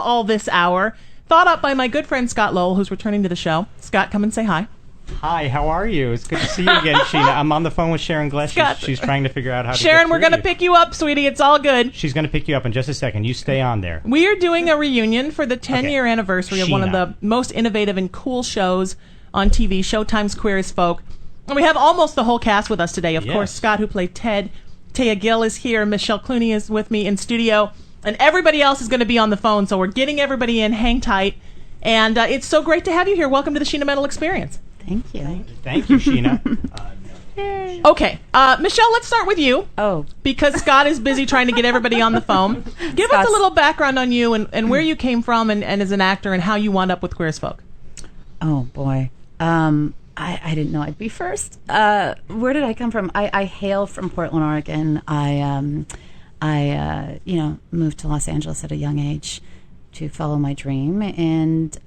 all this hour, thought up by my good friend Scott Lowell, who's returning to the show. Scott, come and say hi. Hi, how are you? It's good to see you again, Sheena. I'm on the phone with Sharon Gless. She's trying to figure out how to Sharon, get we're going to pick you up, sweetie. It's all good. She's going to pick you up in just a second. You stay on there. We are doing a reunion for the 10-year anniversary of one of Sheena. the most innovative and cool shows on TV, Showtime's Queer as Folk. And we have almost the whole cast with us today. Of course, Scott, who played Ted. Thea Gill is here. Michelle Clunie is with me in studio. And everybody else is going to be on the phone, so we're getting everybody in. Hang tight. And it's so great to have you here. Welcome to the Sheena Metal Experience. Thank you. Thank you, Sheena. Okay, Michelle, let's start with you. Oh. Because Scott is busy trying to get everybody on the phone. Give us a little background on you and where you came from and as an actor and how you wound up with Queer as Folk. Oh, boy. I didn't know I'd be first. Where did I come from? I hail from Portland, Oregon. I moved to Los Angeles at a young age to follow my dream. And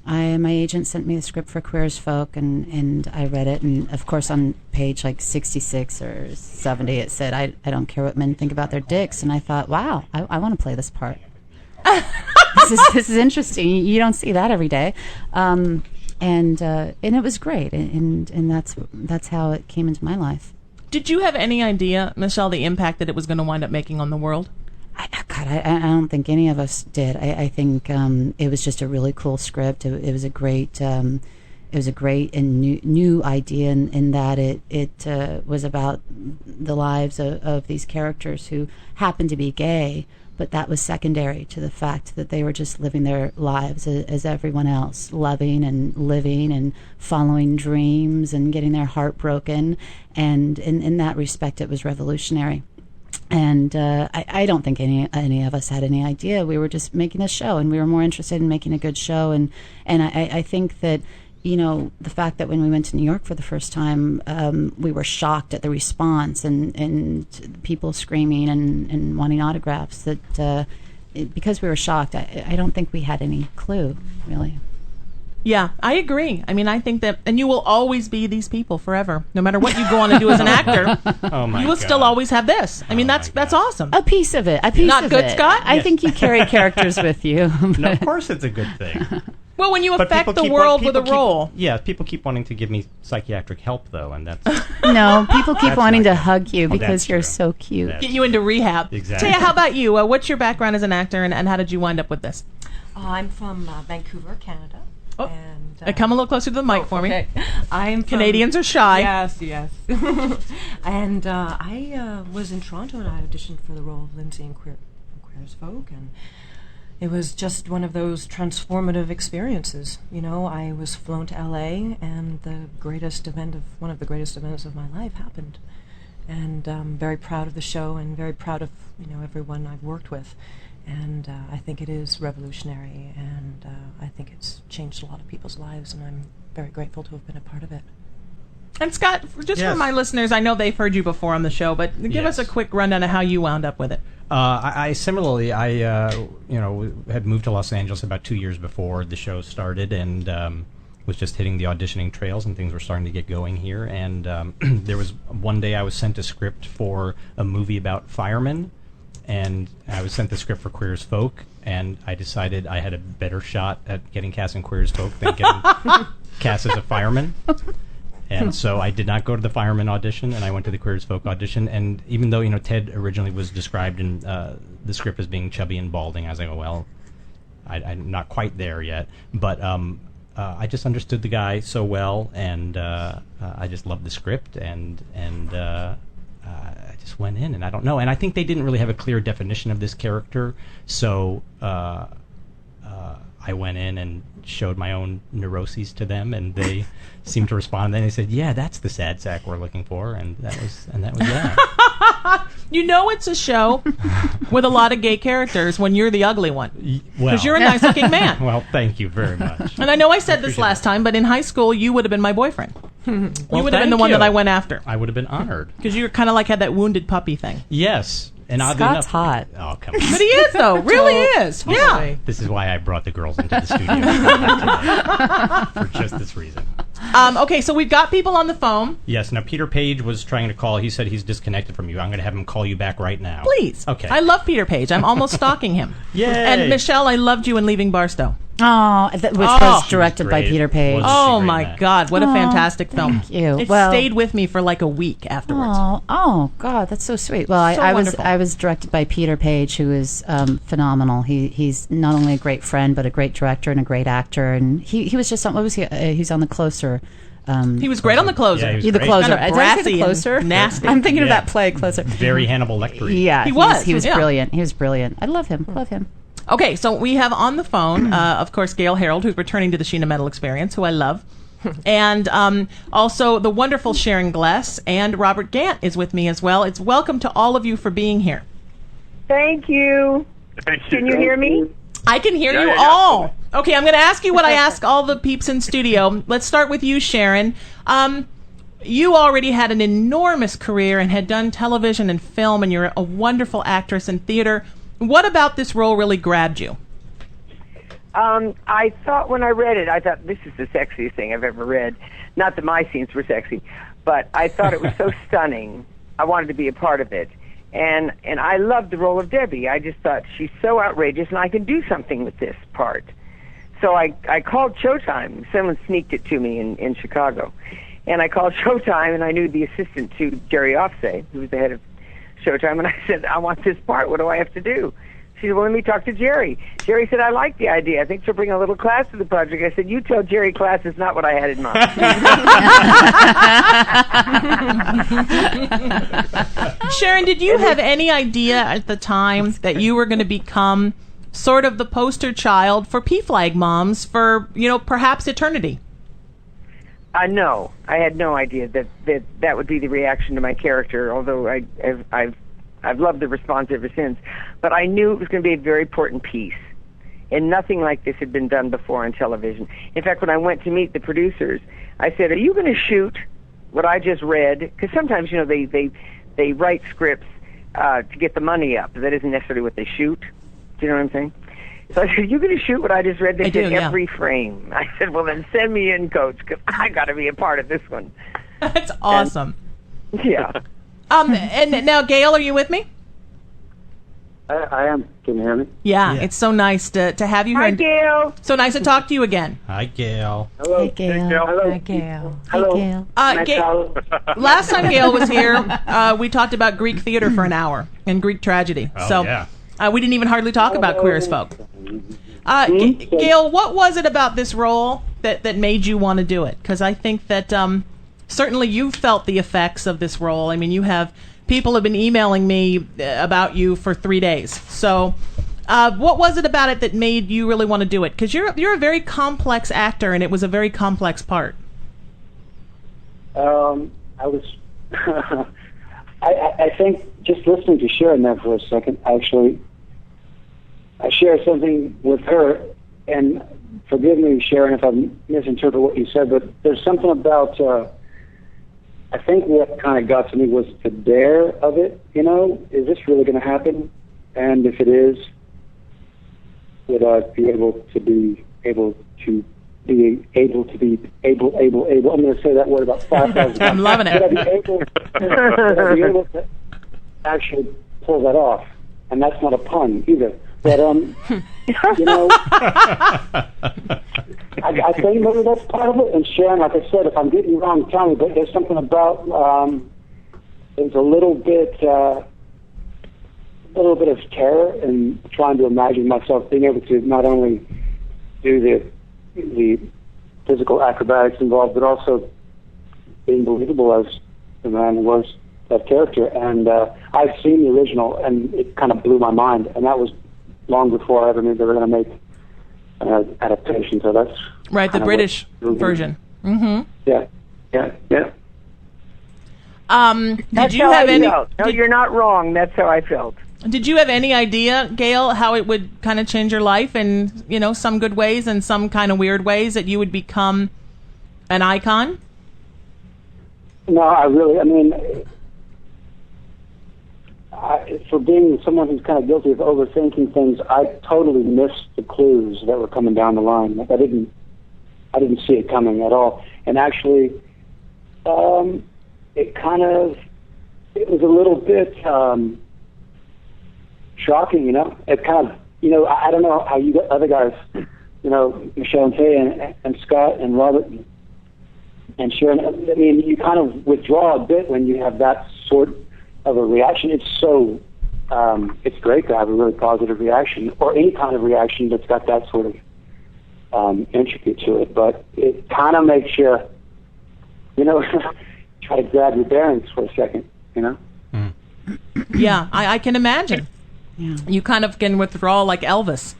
my agent sent me the script for Queer as Folk, and I read it. And, of course, on page like 66 or 70, it said, I don't care what men think about their dicks. And I thought, wow, I want to play this part. This is interesting. You don't see that every day. And it was great. And that's how it came into my life. Did you have any idea, Michelle, the impact that it was going to wind up making on the world? I don't think any of us did. I think it was just a really cool script. It was a great, and new idea in that it was about the lives of these characters who happened to be gay, but that was secondary to the fact that they were just living their lives as everyone else, loving and living and following dreams and getting their heart broken. And in that respect, it was revolutionary. And I don't think any of us had any idea. We were just making a show, and we were more interested in making a good show. And I think that, the fact that when we went to New York for the first time, we were shocked at the response and people screaming and wanting autographs. That because we were shocked, I don't think we had any clue, really. Yeah, I agree. I mean, I think that, and you will always be these people forever. No matter what you go on to do as an actor, you will still always have this. I mean, that's awesome. A piece of it. Not good, Scott? I think you carry characters with you. No, of course it's a good thing. Well, when you affect the world with a role. Yeah, people keep wanting to give me psychiatric help, though, and that's... No, people keep wanting to hug you because you're so cute. Get you into rehab. Exactly. Taya, how about you? What's your background as an actor, and how did you wind up with this? I'm from Vancouver, Canada. Oh, and, come a little closer to the mic for me. I'm Canadians are shy. Yes. And I was in Toronto, and I auditioned for the role of Lindsay in Queer as Folk, and it was just one of those transformative experiences. I was flown to LA, and one of the greatest events of my life happened. And I'm very proud of the show, and very proud of everyone I've worked with. And I think it is revolutionary, and I think it's changed a lot of people's lives, and I'm very grateful to have been a part of it. And Scott, just for my listeners, I know they've heard you before on the show, but give us a quick rundown of how you wound up with it. I similarly, had moved to Los Angeles about 2 years before the show started, and was just hitting the auditioning trails, and things were starting to get going here. And there was one day I was sent a script for a movie about firemen. And I was sent the script for Queer as Folk, and I decided I had a better shot at getting cast in Queer as Folk than getting cast as a fireman. And so I did not go to the fireman audition, and I went to the Queer as Folk audition. And even though, Ted originally was described in the script as being chubby and balding, I was like, oh, well, I'm not quite there yet. But I just understood the guy so well, and I just loved the script, and I just went in, and I don't know. And I think they didn't really have a clear definition of this character, so I went in and showed my own neuroses to them, and they seemed to respond. And then they said, "Yeah, that's the sad sack we're looking for," and that was that. It's a show with a lot of gay characters when you're the ugly one, because you're a nice-looking man. Well, thank you very much. And I know I said this last time, but in high school, you would have been my boyfriend. You would have been the one that I went after. I would have been honored. Because you kind of had that wounded puppy thing. Yes. And Scott's hot. Oh, come on. But he is, though. Really is. Yeah. This is why I brought the girls into the studio. For just this reason. Okay, so we've got people on the phone. Yes. Now, Peter Page was trying to call. He said he's disconnected from you. I'm going to have him call you back right now. Please. Okay. I love Peter Page. I'm almost stalking him. Yay. And Michelle, I loved you in Leaving Barstow. Oh, which was directed by Great. Peter Page. Was Oh she great my in that? God, what a fantastic film. Thank you. It Well- stayed with me for like a week afterwards. Oh, God, that's so sweet. Well, So I wonderful. was directed by Peter Page, who is phenomenal. He's not only a great friend, but a great director and a great actor. And he was just on, what was he? He's on The Closer. He was great on The Closer. Yeah, he was The great. Closer. Kind of Did I say brassy The Closer? and nasty. I'm thinking of Yeah. that play, Closer. Very Hannibal Lecter. Yeah, He was, He was yeah. brilliant. He was brilliant. I love him. Love him. Okay, so we have on the phone, of course, Gale Harold, who's returning to the Sheena Metal Experience, who I love. And also the wonderful Sharon Gless, and Robert Gant is with me as well. It's welcome to all of you for being here. Thank you. Can you hear me? I can hear you yeah. all. Okay, I'm going to ask you what I ask all the peeps in studio. Let's start with you, Sharon. You already had an enormous career and had done television and film, and you're a wonderful actress in theater. What about this role really grabbed you? I thought when I read it, I thought this is the sexiest thing I've ever read. Not that my scenes were sexy, but I thought it was so stunning. I wanted to be a part of it. And I loved the role of Debbie. I just thought she's so outrageous, and I can do something with this part. So I called Showtime. Someone sneaked it to me in Chicago. And I called Showtime, and I knew the assistant to Jerry Offsay, who was the head of Showtime, and I said, I want this part. What do I have to do? She said, well, let me talk to Jerry. Jerry said, I like the idea. I think she'll bring a little class to the project. I said, you tell Jerry class is not what I had in mind. Sharon, did you have any idea at the time that you were going to become sort of the poster child for PFLAG moms for, perhaps eternity? No, I had no idea that would be the reaction to my character, although I've loved the response ever since. But I knew it was going to be a very important piece, and nothing like this had been done before on television. In fact, when I went to meet the producers, I said, are you going to shoot what I just read? Because sometimes, they write scripts to get the money up. That isn't necessarily what they shoot. Do you know what I'm saying? So I said, are you going to shoot what I just read? They I said, do, yeah. every frame. I said, well, then send me in, Coach, because I got to be a part of this one. That's awesome. Yeah. And now, Gail, are you with me? I am. Can you hear me? Yeah, Yeah. it's so nice to have you here. Hi, and Gail. So nice to talk to you again. Hi, Gail. Hello. Hi, Gail. Hello. Hi, Gale. Hello. Hi, Gail. Gail, last time Gail was here, we talked about Greek theater for an hour and Greek tragedy. Oh, so yeah. we didn't even hardly talk about Queer as Folk. Gail, what was it about this role that made you want to do it? Because I think that certainly you felt the effects of this role. I mean, people have been emailing me about you for 3 days. So what was it about it that made you really want to do it? Because you're a very complex actor, and it was a very complex part. I was. I think just listening to Sharon there for a second, actually, I shared something with her, and forgive me, Sharon, if I misinterpret what you said, but there's something about. I think what kind of got to me was the dare of it. Is this really going to happen? And if it is, would I be able to be able to be able to be able? I'm going to say that word about 5,000 times. I'm loving it. Would I be able to actually pull that off? And that's not a pun either. But I think maybe that's part of it. And Sharon, like I said, if I'm getting you wrong, tell me. But there's something about there's a little bit of terror in trying to imagine myself being able to not only do the physical acrobatics involved, but also being believable as the man who was that character. And I've seen the original, and it kind of blew my mind. And that was long before I ever knew they were going to make an adaptation. So that's Right, the British version. Mm-hmm. Yeah. Did you have any? No, you're not wrong. That's how I felt. Did you have any idea, Gail, how it would kind of change your life in some good ways and some kind of weird ways, that you would become an icon? No, I mean, for being someone who's kind of guilty of overthinking things, I totally missed the clues that were coming down the line. Like I I didn't see it coming at all. And actually, it was a little bit shocking, you know. It kind of, you know, I don't know how you got other guys, you know, Michelle and Thea and Scott and Robert and Sharon. I mean, you kind of withdraw a bit when you have that sort of a reaction. It's so, it's great to have a really positive reaction, or any kind of reaction that's got that sort of intricate to it. But it kind of makes you, you know, try to grab your bearings for a second, you know? Mm. Yeah, I can imagine. Yeah. You kind of can withdraw like Elvis,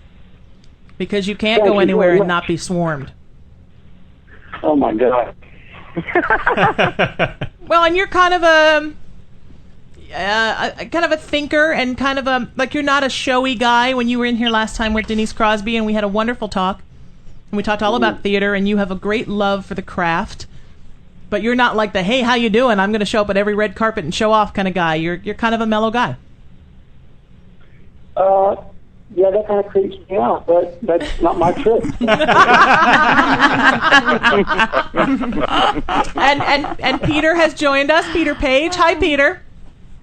because you can't go anywhere and not be swarmed. Oh, my God. Well, and you're kind of a thinker, and kind of a, like, you're not a showy guy. When you were in here last time with Denise Crosby, and we had a wonderful talk, and we talked all about theater, and you have a great love for the craft, but you're not like the, hey, how you doing? I'm going to show up at every red carpet and show off kind of guy. You're kind of a mellow guy. Yeah, that kind of creeps me out, but that's not my trick. and Peter has joined us. Peter Paige. Hi, Peter.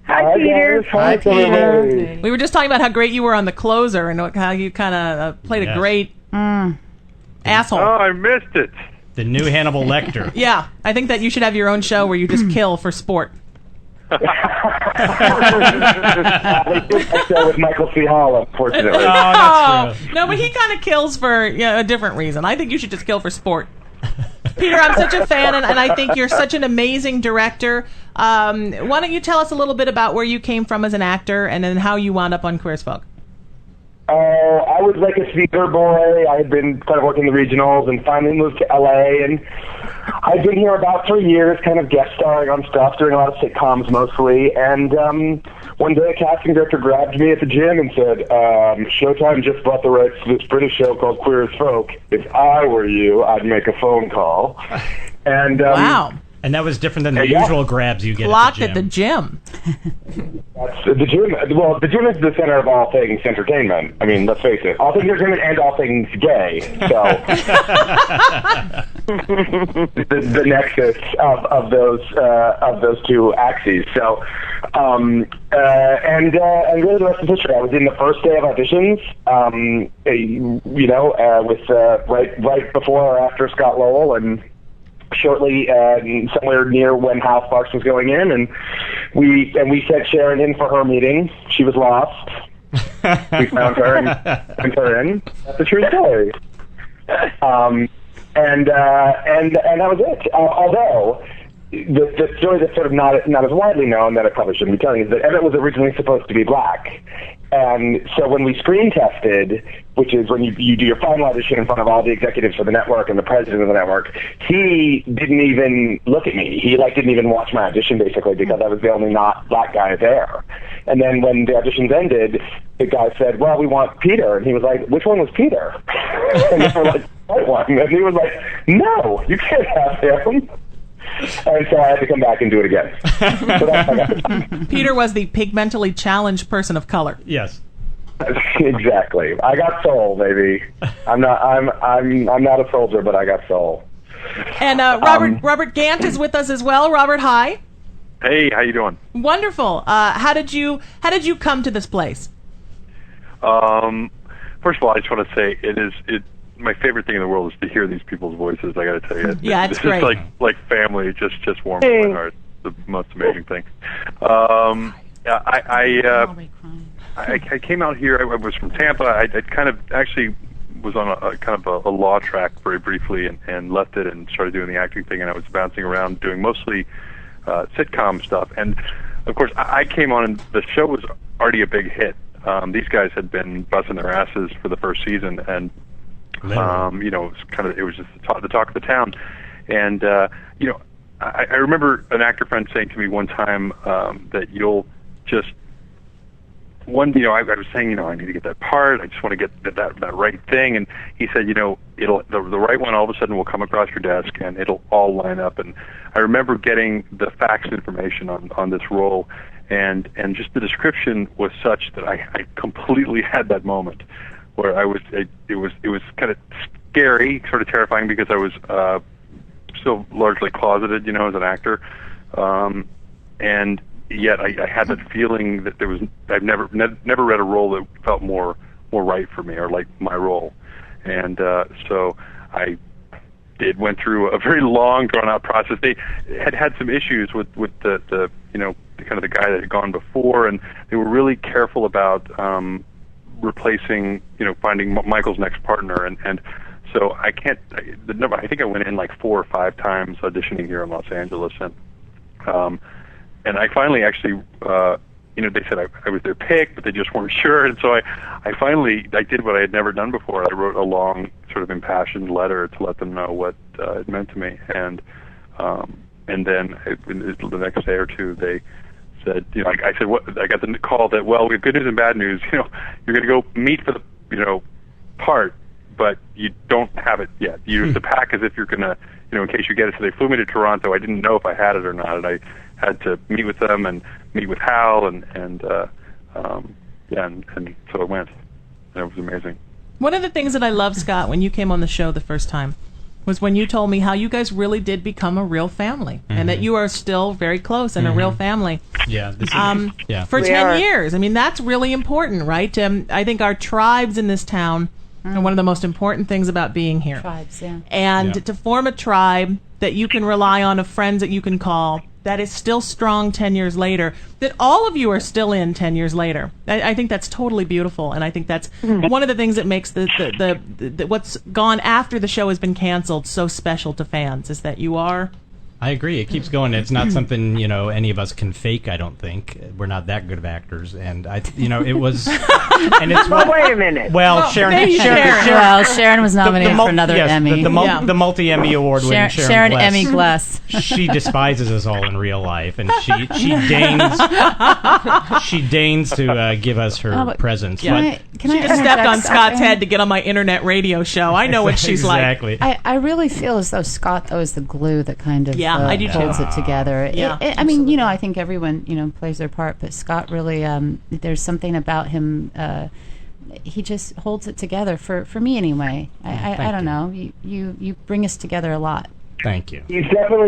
Hi, Peter. Hi, Peter. We were just talking about how great you were on The Closer, and how you kind of played a great asshole. Oh, I missed it. The new Hannibal Lecter. Yeah, I think that you should have your own show where you just kill for sport. They did that show with Michael C. Hall, unfortunately. Oh, that's true. No, but he kind of kills for a different reason. I think you should just kill for sport. Peter, I'm such a fan, and I think you're such an amazing director. Why don't you tell us a little bit about where you came from as an actor, and then how you wound up on Queer as Folk? I was like a theater boy. I had been kind of working the regionals and finally moved to LA, and I'd been here about 3 years, kind of guest starring on stuff, doing a lot of sitcoms mostly. And one day a casting director grabbed me at the gym and said, Showtime just bought the rights to this British show called Queer as Folk. If I were you, I'd make a phone call. And Wow. And that was different than the usual grabs you get Locked at the gym. That's the gym. Well, the gym is the center of all things entertainment. I mean, let's face it, all things entertainment and all things gay. So the nexus of those two axes. So and really the rest of history. I was in the first day of auditions. With right before or after Scott Lowell, and shortly somewhere near when Hal Sparks was going in, and we sent Sharon in for her meeting. She was lost. We found her and sent her in. That's a true story. And that was it. Although the story that's sort of not as widely known, that I probably shouldn't be telling, is that Emmett was originally supposed to be black. And so when we screen tested, which is when you do your final audition in front of all the executives for the network and the president of the network, he didn't even look at me. He didn't even watch my audition, basically, because I was the only not black guy there. And then when the auditions ended, the guy said, well, we want Peter. And he was like, which one was Peter? And they were like, white one. And he was like, no, you can't have him. And so I had to come back and do it again. So that's how I got the time. Peter was the pigmentally challenged person of color. Yes. Exactly. I got soul, baby. I'm not a soldier, but I got soul. And Robert Gant is with us as well. Robert, hi. Hey, how you doing? Wonderful. How did you come to this place? First of all, I just want to say my favorite thing in the world is to hear these people's voices. I got to tell you, yeah, it's great. It's like family. It just warms my heart. It's the most amazing thing. I came out here. I was from Tampa. I kind of actually was on a kind of a law track very briefly, and left it and started doing the acting thing. And I was bouncing around doing mostly sitcom stuff. And of course, I came on, and the show was already a big hit. These guys had been busting their asses for the first season, and it was just the talk of the town. And I remember an actor friend saying to me one time that you'll just I was saying, I need to get that part. I just want to get that right thing. And he said, the right one all of a sudden will come across your desk and it'll all line up. And I remember getting the fax information on this role, and just the description was such that I completely had that moment where it was kind of scary, sort of terrifying, because I was still largely closeted, as an actor, and yet I had that feeling that I've never read a role that felt more right for me, or like my role, and so I went through a very long, drawn-out process. They had some issues with the kind of the guy that had gone before, and they were really careful about replacing, finding Michael's next partner, and so I think I went in like 4 or 5 times auditioning here in Los Angeles, and I finally actually, they said I was their pick, but they just weren't sure, and so I finally did what I had never done before. I wrote a long, sort of impassioned letter to let them know what it meant to me, and then the next day or two they said, I said, what? I got the call that, well, we have good news and bad news. You're going to go meet for the part, but you don't have it yet. You have to pack as if you're going to, in case you get it. So they flew me to Toronto. I didn't know if I had it or not, and I had to meet with them and meet with Hal, and so I went, and it was amazing. One of the things that I loved, Scott, when you came on the show the first time, was when you told me how you guys really did become a real family, and that you are still very close and a real family. Yeah. For 10 years. I mean, that's really important, right? I think our tribes in this town are one of the most important things about being here. Tribes, yeah. And to form a tribe that you can rely on, of friends that you can call, that is still strong 10 years later, that all of you are still in 10 years later. I think that's totally beautiful, and I think that's one of the things that makes the what's gone after the show has been canceled so special to fans, is that you are... I agree. It keeps going. It's not something, any of us can fake, I don't think. We're not that good of actors. And, it was... and it's well, wait a minute. Well, Sharon Sharon was nominated for another Emmy. The multi-Emmy award-winning Sharon Gless. Emmy Gless. She despises us all in real life, and she deigns to give us her presence. Yeah. She just stepped on Scott's head to get on my internet radio show. I know what she's exactly. like. I really feel as though Scott, though, is the glue that kind of I do too. holds it together. Yeah, I mean, I think everyone, plays their part, but Scott really, there's something about him, he just holds it together, for me anyway. I don't know. You bring us together a lot. Thank you.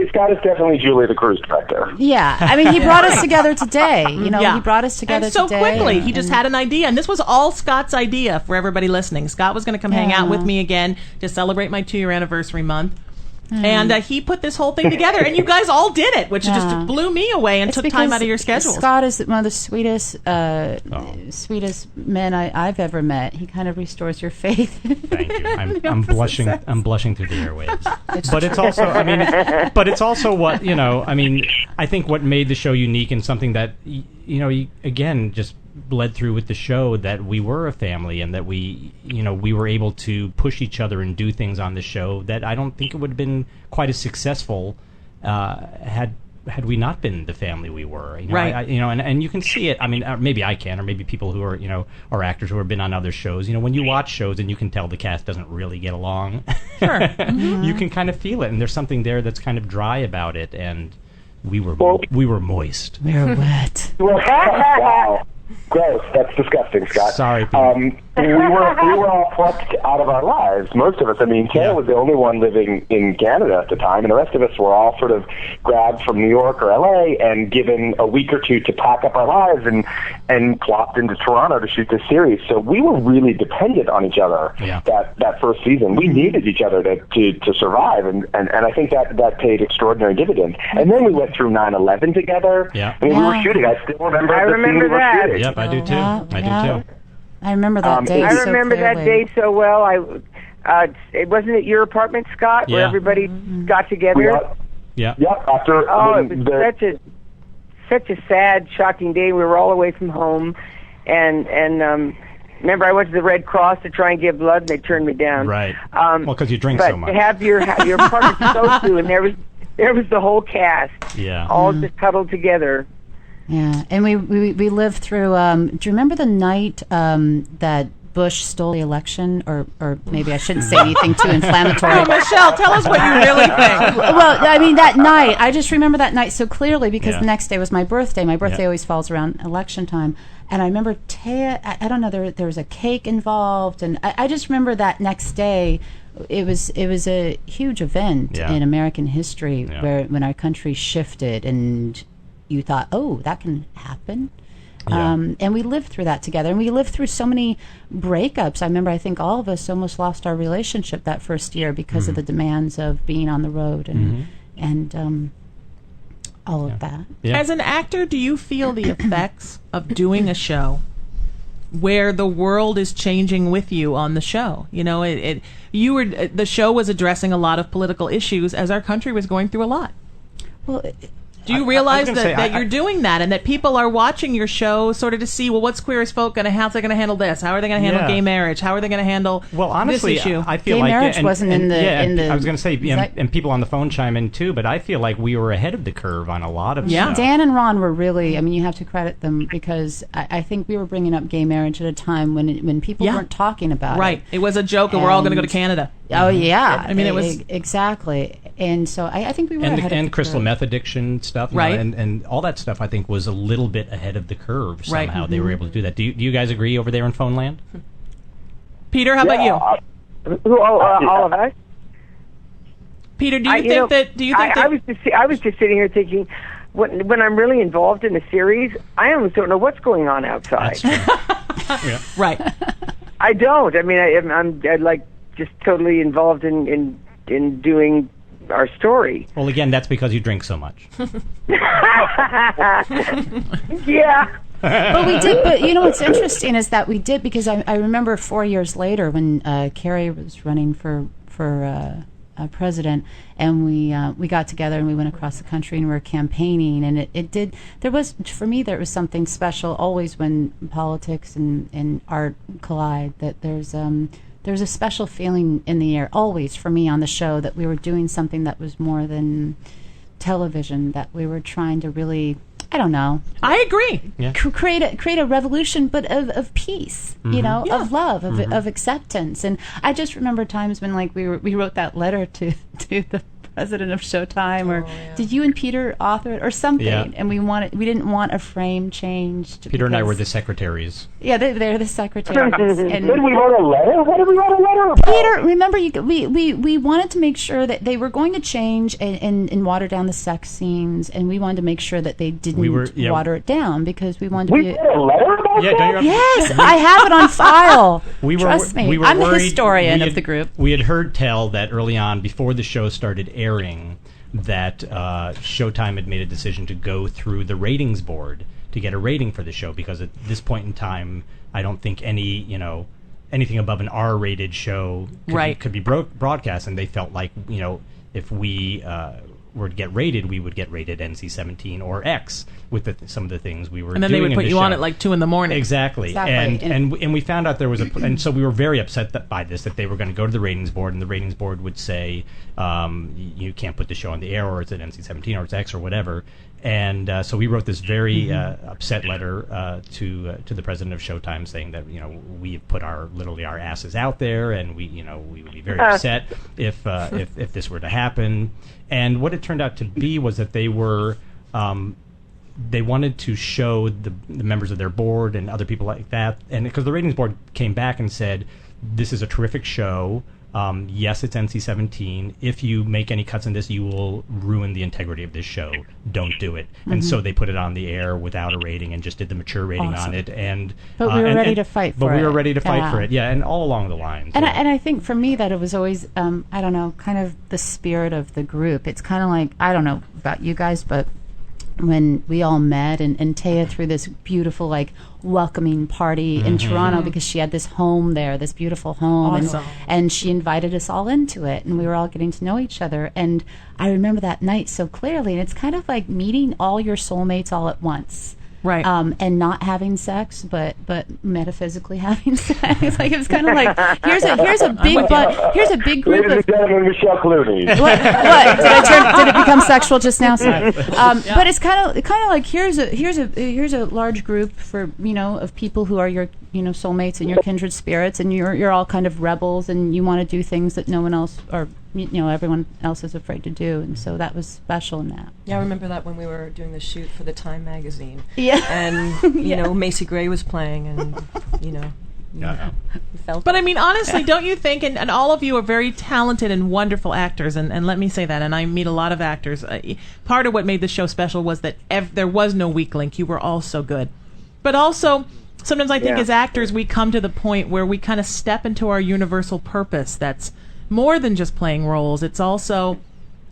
Scott is definitely Julie, the cruise director. Yeah, I mean, he brought us together today. He brought us together and so today. quickly. He just had an idea, and this was all Scott's idea for everybody listening. Scott was going to come hang out with me again to celebrate my 2-year anniversary month. And he put this whole thing together, and you guys all did it, which just blew me away and took time out of your schedules. Scott is one of the sweetest men I've ever met. He kind of restores your faith. Thank you. I'm blushing. I'm blushing through the airwaves. But it's also, what I think what made the show unique, and something that again just bled through with the show, that we were a family, and that we were able to push each other and do things on the show that I don't think it would have been quite as successful had we not been the family we were. Right. And you can see it. I mean, maybe I can, or maybe people who are are actors who have been on other shows. When you watch shows and you can tell the cast doesn't really get along, sure, you can kind of feel it, and there's something there that's kind of dry about it, and we were moist. We were wet. Wow. Gross. That's disgusting, Scott. Sorry, we were all plucked out of our lives, most of us. I mean, Thea was the only one living in Canada at the time, and the rest of us were all sort of grabbed from New York or LA and given a week or two to pack up our lives and plopped into Toronto to shoot this series. So we were really dependent on each other that first season. We needed each other to survive, and I think that paid extraordinary dividends. And then we went through 9/11 together. Yeah. I mean, we were shooting. I still remember I remember that. Yep, I do too. I do too. I remember that day. I remember that day so well. It wasn't at your apartment, Scott, where everybody got together. Yeah. Yep. After it was such a sad, shocking day. We were all away from home, and remember, I went to the Red Cross to try and give blood, and they turned me down. Right. Well, because you drink so much. But to have your apartment so too, and there was the whole cast. Yeah. All just huddled together. Yeah, and we lived through. Do you remember the night that Bush stole the election, or maybe I shouldn't say anything too inflammatory. Oh, Michelle, tell us what you really think. Well, I mean, that night, I just remember that night so clearly because the next day was my birthday. My birthday always falls around election time. And I remember Thea, I don't know, there was a cake involved. And I just remember that next day it was a huge event in American history when our country shifted, and you thought, oh, that can happen. And we lived through that together, and we lived through so many breakups. I think all of us almost lost our relationship that first year because of the demands of being on the road and all of that. As an actor, do you feel the effects of doing a show where the world is changing with you on the show? You know, the show was addressing a lot of political issues as our country was going through a lot. Well, do you realize that you're doing that, and that people are watching your show sort of to see, well, what's Queer as Folk how are they going to handle this? How are they going to handle gay marriage? How are they going to handle honestly, this issue? I feel gay like marriage wasn't in the. I was going to say, and people on the phone chime in too, but I feel like we were ahead of the curve on a lot of stuff. Dan and Ron were really. I mean, you have to credit them, because I think we were bringing up gay marriage at a time when people weren't talking about it. Right. It was a joke, and we're all going to go to Canada. Oh yeah. I mean, it was exactly. And so I think we were ahead of the curve. And crystal meth addiction stuff, right? And all that stuff, I think, was a little bit ahead of the curve somehow. Right. They were able to do that. Do you guys agree over there in Phone Land? Peter, how about you? All of us. Peter, do you think that? I was just sitting here thinking, when I'm really involved in a series, I almost don't know what's going on outside. That's true. Right. I don't. I mean, I'm like just totally involved in doing our story. Well, again, that's because you drink so much. Yeah. But we did. But you know what's interesting is that we did, because I remember 4 years later when Kerry was running for president, and we got together and we went across the country and we were campaigning, and it did. There was was something special always when politics and art collide. That there's a special feeling in the air always for me on the show, that we were doing something that was more than television, that we were trying to really, I don't know. I agree. Create a revolution, but of peace, you know, of love, of acceptance. And I just remember times when, like, we wrote that letter to the president of Showtime, or did you and Peter author it or something? Yeah. And we didn't want a frame changed. Peter and I were the secretaries. Yeah, they're the secretaries. And did we write a letter? What did we write a letter about? Peter, remember, we wanted to make sure that they were going to change and water down the sex scenes, and we wanted to make sure that they didn't water it down, because we wanted to be. Wrote a letter about that? Yes, I have it on file. Trust me, we were I'm the worried. historian of the group. We had heard tell that early on, before the show started airing, that Showtime had made a decision to go through the ratings board to get a rating for the show, because at this point in time, I don't think anything above an R-rated show could be broadcast, and they felt like, if we were to get rated, we would get rated NC-17 or X with some of the things we were doing. And then they would put you on at like 2 a.m. Exactly. And we found out there was and so we were very upset by this, that they were going to go to the ratings board, and the ratings board would say, you can't put the show on the air, or it's at NC-17 or it's X or whatever. And so we wrote this very upset letter to the president of Showtime, saying that we put literally our asses out there, and we would be very upset if this were to happen. And what it turned out to be was that they were they wanted to show the members of their board and other people like that, and because the ratings board came back and said, this is a terrific show. Yes, it's NC-17. If you make any cuts in this, you will ruin the integrity of this show. Don't do it. And so they put it on the air without a rating and just did the mature rating on it. But we were ready to fight for it. But we were ready to fight for it, and all along the lines. And I think for me that it was always, I don't know, kind of the spirit of the group. It's kind of like, I don't know about you guys, but when we all met, and Thea threw this beautiful, like, welcoming party in Toronto, because she had this home there, this beautiful home, and she invited us all into it, and we were all getting to know each other. And I remember that night so clearly, and it's kind of like meeting all your soulmates all at once. Right. And not having sex, but metaphysically having sex. Like, it was kind of like, here's a big group of. Ladies and gentlemen, Michelle Clunie. What? Did it become sexual just now? Sorry. But it's kind of like, here's a large group for of people who are your soulmates and your kindred spirits, and you're all kind of rebels, and you want to do things that no one else or everyone else is afraid to do, and so that was special in that. Yeah, I remember that when we were doing the shoot for the Time magazine. Yeah. And Macy Gray was playing, and But I mean, honestly, don't you think, and all of you are very talented and wonderful actors, and let me say that, and I meet a lot of actors. Part of what made the show special was that there was no weak link. You were all so good. But also, sometimes I think as actors, we come to the point where we kind of step into our universal purpose that's more than just playing roles. It's also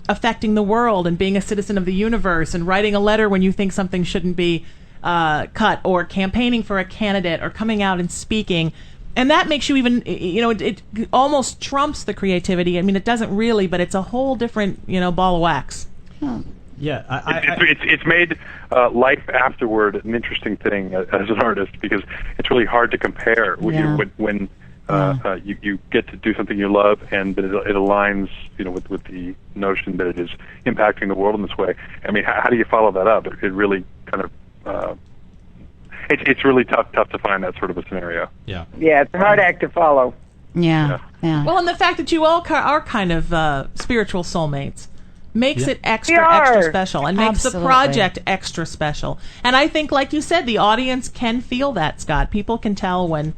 affecting the world and being a citizen of the universe and writing a letter when you think something shouldn't be cut, or campaigning for a candidate, or coming out and speaking. And that makes you even, it almost trumps the creativity. I mean, it doesn't really, but it's a whole different, ball of wax. Yeah, it's made life afterward an interesting thing as an artist, because it's really hard to compare when you get to do something you love, and it aligns, with the notion that it is impacting the world in this way. I mean, how do you follow that up? It really kind of it's really tough to find that sort of a scenario. Yeah, it's a hard act to follow. Yeah. Well, and the fact that you all are kind of spiritual soulmates makes it extra special, and makes the project extra special. And I think, like you said, the audience can feel that, Scott. People can tell when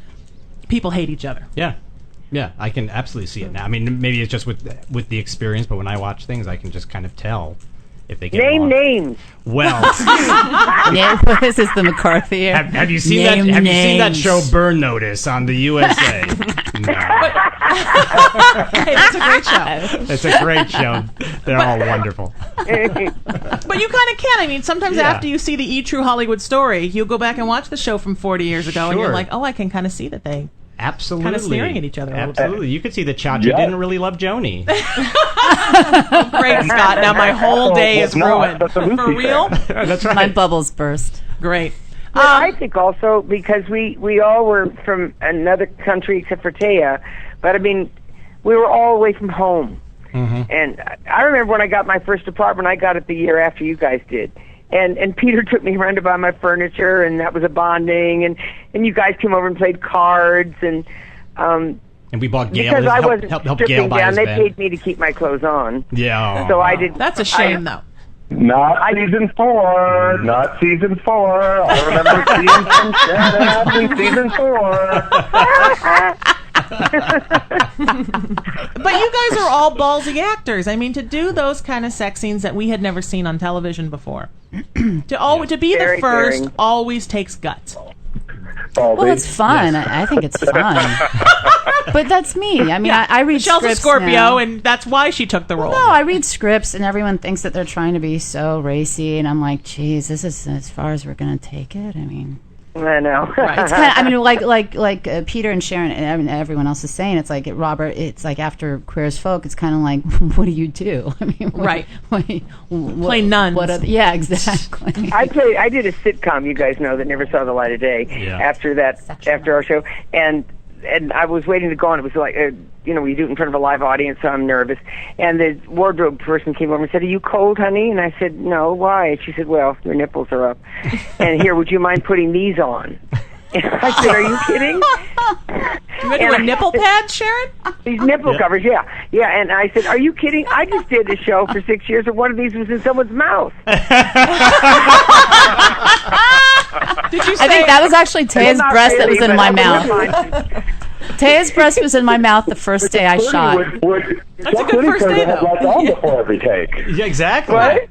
people hate each other. Yeah, I can absolutely see it now. I mean, maybe it's just with the experience, but when I watch things, I can just kind of tell if they get Name names. Well, this is the McCarthy. have you seen that? Have you seen that show Burn Notice on the USA? No. Hey, that's a great show. It's a great show. They're all wonderful. But you kind of can. I mean, sometimes after you see the E! True Hollywood Story, you'll go back and watch the show from 40 years ago, and you're like, oh, I can kind of see that they absolutely kind of staring at each other. Absolutely. You could see that Chachi didn't really love Joni. Great, Scott. Now my whole day is ruined. For real? That's right. My bubbles burst. Great. I think also because we all were from another country except for Thea, but I mean, we were all away from home. Mm-hmm. And I remember when I got my first apartment, I got it the year after you guys did. And Peter took me around to buy my furniture, and that was a bonding. And you guys came over and played cards, and we bought Gale. Because I wasn't help stripping Gale buy down, his they bed. paid me to keep my clothes on. Yeah. So I did. That's a shame, though. Not season 4. Not season 4. I remember seeing some shit in season 4. But you guys are all ballsy actors. I mean, to do those kind of sex scenes that we had never seen on television before, to be the first daring. always takes guts. Well, it's fun. Yes. I think it's fun. But that's me. I mean, I read Michelle's scripts a Scorpio, now. and that's why she took the role. No, I read scripts, and everyone thinks that they're trying to be so racy, and I'm like, geez, this is as far as we're going to take it. I mean... I know. Right. It's kind of, I mean, like Peter and Sharon and I mean, everyone else is saying, it's like Robert. It's like after Queer as Folk, it's kind of like, what do you do? I mean, play nuns. Yeah, exactly. I did a sitcom, you guys know, that never saw the light of day. Yeah. After our show, and I was waiting to go on. It was like, we do it in front of a live audience, so I'm nervous. And the wardrobe person came over and said, "Are you cold, honey?" And I said, "No, why?" And she said, "Well, your nipples are up. And here, would you mind putting these on?" And I said, "Are you kidding?" You went to a nipple pad, Sharon? These nipple covers, yeah. And I said, "Are you kidding? I just did a show for 6 years, and one of these was in someone's mouth." Did you say? I think that was actually Taya's breast that was in my mouth. Taya's breast was in my mouth the first day I shot. That's a good first day, though. Lights on before every take. Yeah, exactly. What?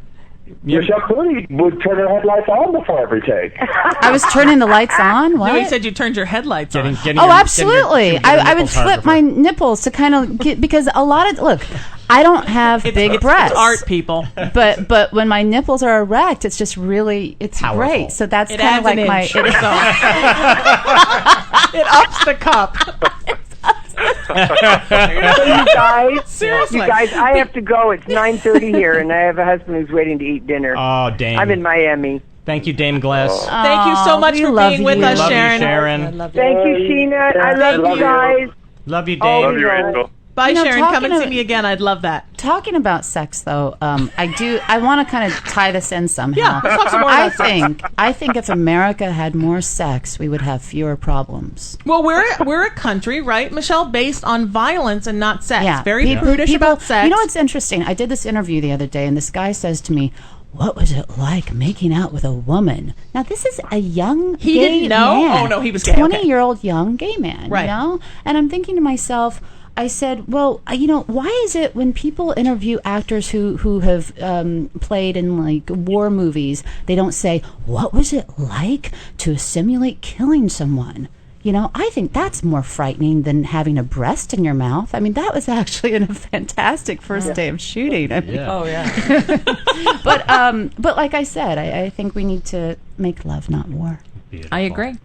Michelle Clunie would turn her headlights on before every take. I was turning the lights on? What? No, he said you turned your headlights on. Absolutely. I would flip my nipples to kind of get, because a lot of, look, I don't have big breasts. It's art, people. But when my nipples are erect, it's just really, it's powerful. Great. So that's It kind of adds like an my... inch. It ups the cup. You guys, I have to go. It's 9:30 here, and I have a husband who's waiting to eat dinner. Oh, Dame. I'm in Miami. Thank you, Dame Gless. Thank you so much for being with us, Love Sharon. you, Sharon. Thank you, Sheena. I love you guys. Love you, Dame. Love you, Angel. Bye, Sharon. Come and talking see me again. I'd love that. Talking about sex, though, I want to kind of tie this in somehow. Yeah, let's talk some more about sex. I think if America had more sex, we would have fewer problems. Well, we're a country, right, Michelle, based on violence and not sex. Yeah, Very prudish about sex. You know what's interesting? I did this interview the other day, and this guy says to me, what was it like making out with a woman? Now, this is a young He gay didn't know? man. Oh, no, he was gay. Okay. 20-year-old young gay man, Right. you know? And I'm thinking to myself, I said, well, why is it when people interview actors who have played in, like, war movies, they don't say, what was it like to simulate killing someone? You know, I think that's more frightening than having a breast in your mouth. I mean, that was actually a fantastic first day of shooting. I mean, Oh, yeah. but like I said, I think we need to make love, not war. I agree.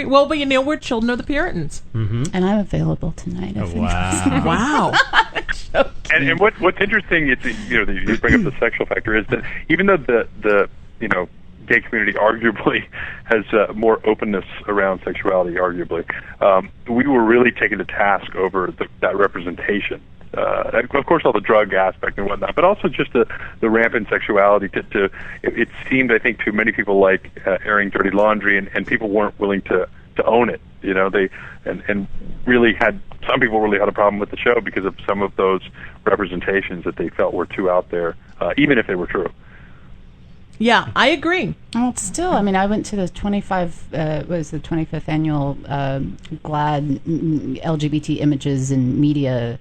Well, but we're children of the Puritans. Mm-hmm. And I'm available tonight. If Wow. Wow. And what's interesting is you bring up the sexual factor is that even though the gay community arguably has more openness around sexuality, we were really taken to task over that representation. Of course, all the drug aspect and whatnot, but also just the rampant sexuality. It seemed, I think, to many people like airing dirty laundry, and people weren't willing to own it. And really some people really had a problem with the show because of some of those representations that they felt were too out there, even if they were true. Yeah, I agree. Well, still, I mean, I went to the 25th annual GLAAD LGBT Images in Media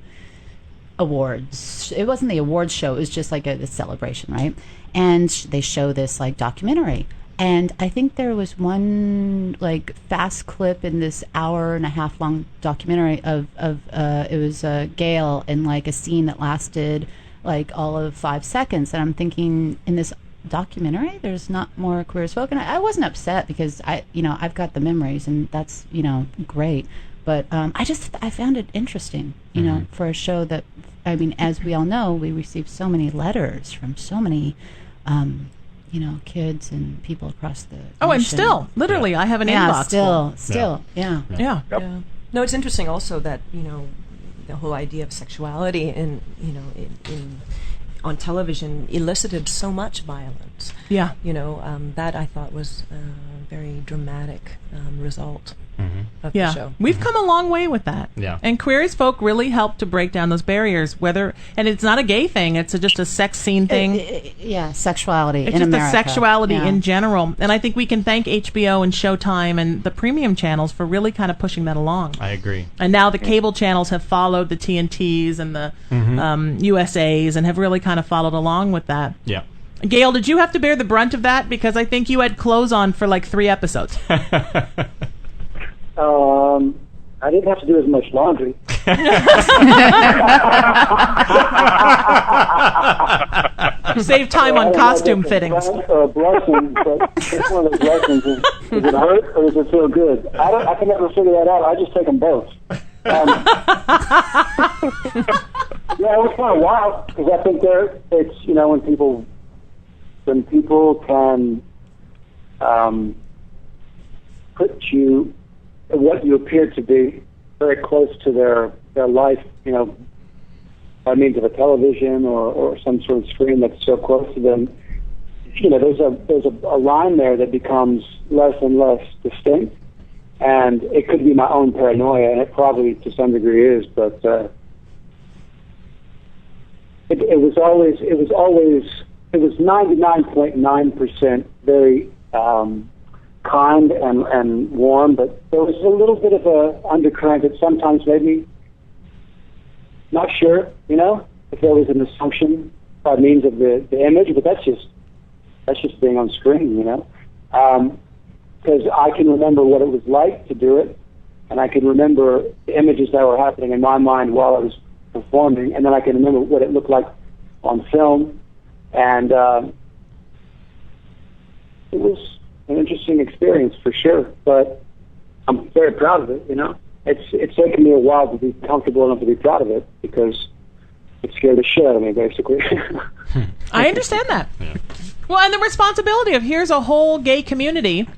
Awards. It wasn't the awards show, it was just like a celebration, right? And they show this like documentary. And I think there was one like fast clip in this hour-and-a-half long documentary of it was Gale in like a scene that lasted like all of 5 seconds. And I'm thinking, in this documentary there's not more queer as folk, and I wasn't upset because I've got the memories, and that's great, but I found it interesting for a show that, I mean, as we all know, we received so many letters from so many kids and people across the and nation. still literally I have an inbox still yeah. No, it's interesting also that the whole idea of sexuality in on television elicited so much violence. Yeah. That I thought was a very dramatic result of the Yeah, show. we've come a long way with that. Yeah. And Queer as Folk really helped to break down those barriers. And it's not a gay thing; it's just a sex scene thing. Sexuality It's in just America. a sexuality Yeah. in general. And I think we can thank HBO and Showtime and the premium channels for really kind of pushing that along. I agree. And now the cable channels have followed the TNTs and the USAs and have really kind of followed along with that. Yeah. Gail, did you have to bear the brunt of that? Because I think you had clothes on for like 3 episodes. I didn't have to do as much laundry. Save time on costume fittings. Blessing, but it's one of those blessings. Does it hurt or does it feel good? I can never figure that out. I just take them both. Yeah, it was kind of wild because I think it's when people can put you, what you appear to be, very close to their life, by means of a television or some sort of screen that's so close to them. There's a line there that becomes less and less distinct, and it could be my own paranoia, and it probably to some degree is, but it was 99.9% very kind and warm, but there was a little bit of a undercurrent that sometimes made me not sure, if there was an assumption by means of the image, but that's just being on screen, because I can remember what it was like to do it, and I can remember the images that were happening in my mind while I was performing, and then I can remember what it looked like on film, and it was an interesting experience for sure, but I'm very proud of it, It's taken me a while to be comfortable enough to be proud of it because it scared the shit out of me, basically. I understand that. Yeah. Well, and the responsibility of here's a whole gay community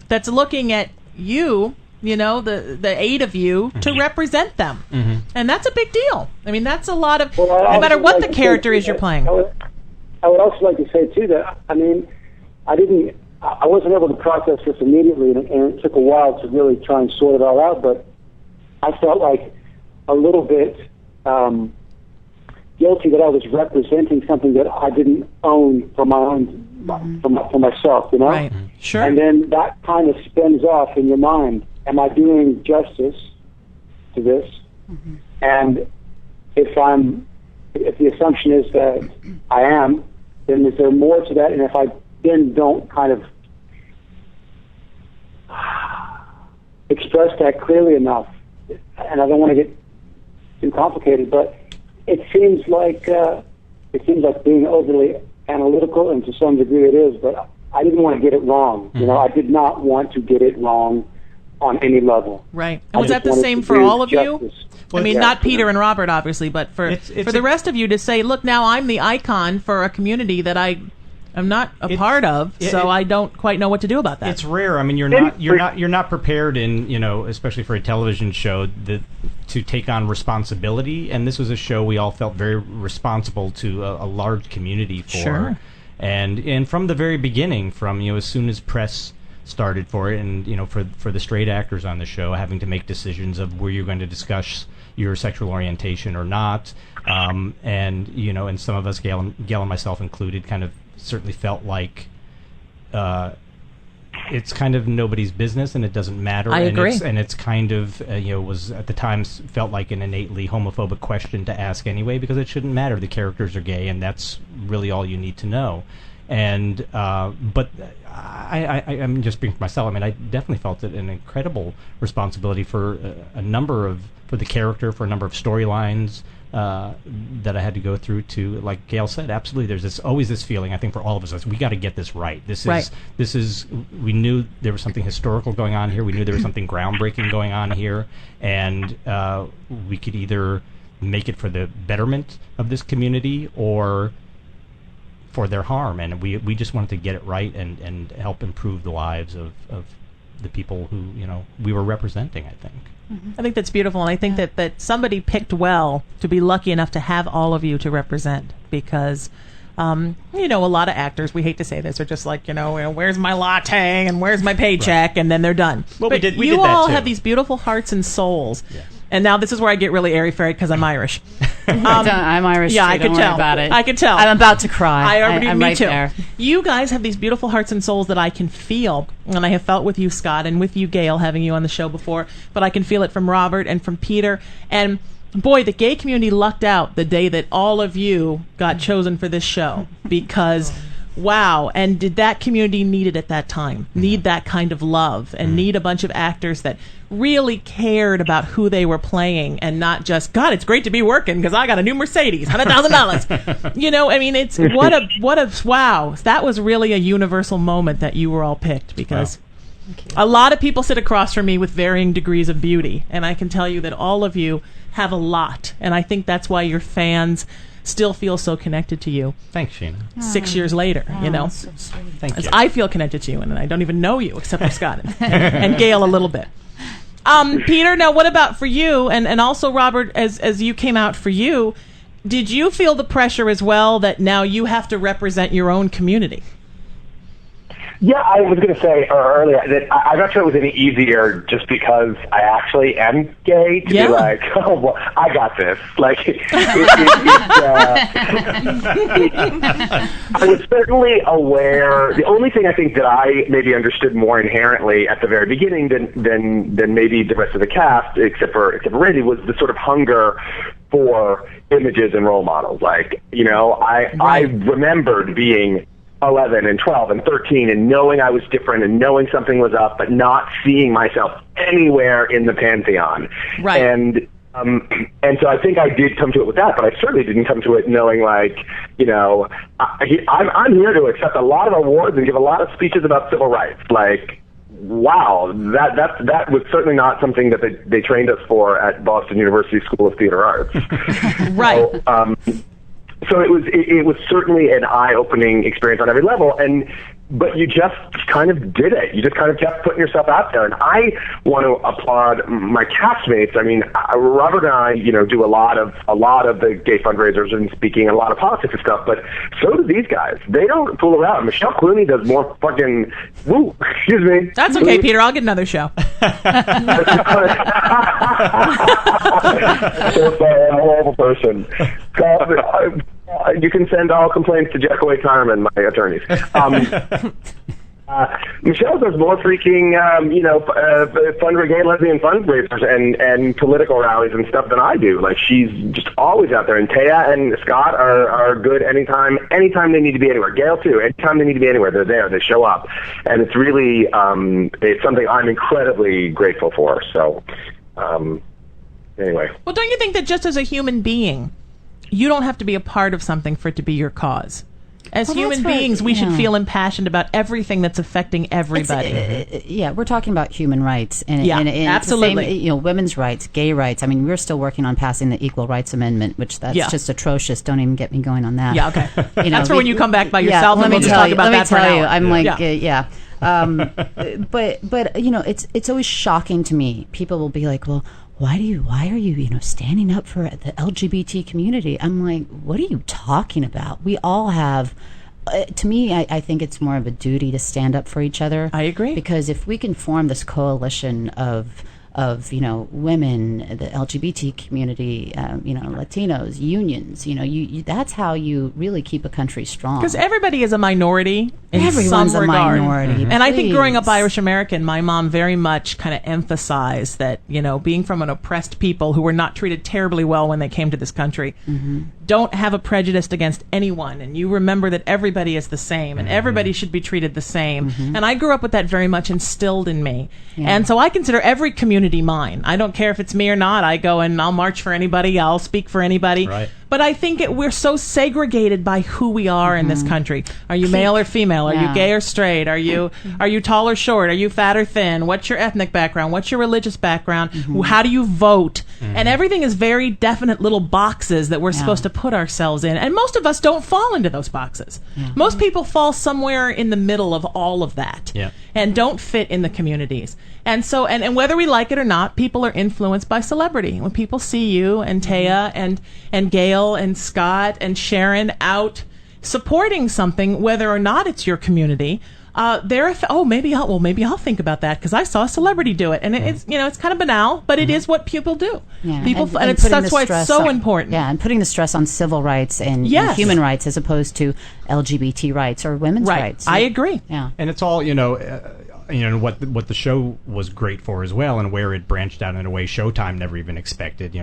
that's looking at you, the 8 of you, to represent them. Mm-hmm. And that's a big deal. I mean, that's a lot of, no matter what the character is you're playing. I would also like to say, too, that, I mean, I wasn't able to process this immediately, and it took a while to really try and sort it all out, but I felt like a little bit, guilty that I was representing something that I didn't own for my own, for myself, you know? Right. Sure. And then that kind of spins off in your mind. Am I doing justice to this? Mm-hmm. And if the assumption is that I am, then is there more to that? And if I then don't kind of express that clearly enough, and I don't want to get too complicated, but it seems like being overly analytical, and to some degree it is, but I didn't want to get it wrong. You know, I did not want to get it wrong on any level. Right. And was that the same for all of you? I mean, not Peter and Robert, obviously, but for the rest of you to say, look, now I'm the icon for a community that I'm not a part of, so I don't quite know what to do about that. It's rare. I mean, you're not prepared in, you know, especially for a television show, to take on responsibility. And this was a show we all felt very responsible to a large community for. Sure. And from the very beginning, from, you know, as soon as press started for it, and, you know, for the straight actors on the show, having to make decisions of where you're going to discuss your sexual orientation or not, and, you know, and some of us, Gale and myself included, kind of certainly felt like it's kind of nobody's business and it doesn't matter. I agree. And it's kind of, you know, was at the time felt like an innately homophobic question to ask anyway, because it shouldn't matter. The characters are gay, and that's really all you need to know. And but I'm just speaking for myself. I mean, I definitely felt it an incredible responsibility for for the character, for a number of storylines that I had to go through to, like Gale said, absolutely. There's always this feeling, I think, for all of us, we got to get this right. This is. We knew there was something historical going on here. We knew there was something groundbreaking going on here, and we could either make it for the betterment of this community or for their harm, and we just wanted to get it right and help improve the lives of the people who, you know, we were representing, I think. Mm-hmm. I think that's beautiful, and I think that somebody picked well to be lucky enough to have all of you to represent, because you know, a lot of actors, we hate to say this, are just like, you know, where's my latte and where's my paycheck, right, and then they're done. Well, but we did you that all too. have these beautiful hearts and souls. Yeah. And now this is where I get really airy-fairy, because I'm Irish. I'm Irish, yeah, too. I could Don't tell. worry about it. I could tell. I'm about to cry. I'm right too. there. You guys have these beautiful hearts and souls that I can feel, and I have felt with you, Scott, and with you, Gale, having you on the show before, but I can feel it from Robert and from Peter. And boy, the gay community lucked out the day that all of you got chosen for this show, because wow, and did that community need it at that time? Need that kind of love, and need a bunch of actors that really cared about who they were playing, and not just, God, it's great to be working because I got a new Mercedes, $100,000. You know, I mean, it's what a wow. That was really a universal moment that you were all picked, because a lot of people sit across from me with varying degrees of beauty, and I can tell you that all of you have a lot, and I think that's why your fans still feel so connected to you. Thanks, Sheena. 6 years later, you know. So sweet. Thank As you. I feel connected to you, and I don't even know you except for Scott and Gale a little bit. Peter, now what about for you, and also Robert, as you came out for you, did you feel the pressure as well that now you have to represent your own community? Yeah, I was going to say earlier that I'm not sure it was any easier just because I actually am gay to be like, oh, well, I got this. Like, I was certainly aware. The only thing I think that I maybe understood more inherently at the very beginning than maybe the rest of the cast, except for Randy, was the sort of hunger for images and role models. Like, you know, I remembered being 11 and 12 and 13 and knowing I was different and knowing something was up, but not seeing myself anywhere in the pantheon. Right. And so I think I did come to it with that, but I certainly didn't come to it knowing, like, you know, I'm here to accept a lot of awards and give a lot of speeches about civil rights. Like, wow, that was certainly not something that they trained us for at Boston University School of Theater Arts. Right. So it was certainly an eye-opening experience on every level, and but you just kind of did it. You just kind of kept putting yourself out there. And I want to applaud my castmates. I mean, Robert and I, do a lot of the gay fundraisers and speaking and a lot of politics and stuff, but so do these guys. They don't fool around. Michelle Clunie does more fucking, excuse me. That's okay, Peter. I'll get another show. So sorry, I'm a horrible person. You can send all complaints to Jekyll Tireman, my attorneys. Michelle does more freaking, gay lesbian fundraisers and political rallies and stuff than I do. Like, she's just always out there. And Thea and Scott are good anytime they need to be anywhere. Gale too. Anytime they need to be anywhere, they're there. They show up, and it's really it's something I'm incredibly grateful for. So, anyway. Well, don't you think that just as a human being, you don't have to be a part of something for it to be your cause? As human beings, we should feel impassioned about everything that's affecting everybody. We're talking about human rights. And absolutely. Same, women's rights, gay rights. I mean, we're still working on passing the Equal Rights Amendment, which that's just atrocious. Don't even get me going on that. Yeah, okay. That's for when you come back by yourself and we'll just talk about that for an hour. I'm but it's always shocking to me. People will be like, well, why are you standing up for the LGBT community? I'm like, what are you talking about? We all have, to me, I think it's more of a duty to stand up for each other. I agree. Because if we can form this coalition of women, the LGBT community, Latinos, unions, that's how you really keep a country strong. Because everybody is a minority in Everyone's some a regard. minority. And I think growing up Irish American, my mom very much kind of emphasized that, being from an oppressed people who were not treated terribly well when they came to this country, don't have a prejudice against anyone. And you remember that everybody is the same and everybody should be treated the same. And I grew up with that very much instilled in me. Yeah. And so I consider every community mine. I don't care if it's me or not. I go and I'll march for anybody. I'll speak for anybody. Right. But I think we're so segregated by who we are in this country. Are you male or female? Are you gay or straight? Are you tall or short? Are you fat or thin? What's your ethnic background? What's your religious background? How do you vote? And everything is very definite little boxes that we're supposed to put ourselves in. And most of us don't fall into those boxes. Most people fall somewhere in the middle of all of that and don't fit in the communities. And so, and whether we like it or not, people are influenced by celebrity. When people see you and Thea and Gale and Scott and Sharon out supporting something, whether or not it's your community, maybe I'll think about that because I saw a celebrity do it, and it's it's kind of banal, but it is what people do. Yeah. That's why it's so important. Yeah, and putting the stress on civil rights and human rights as opposed to LGBT rights or women's rights. I agree. Yeah, and it's all what the show was great for as well, and where it branched out in a way Showtime never even expected.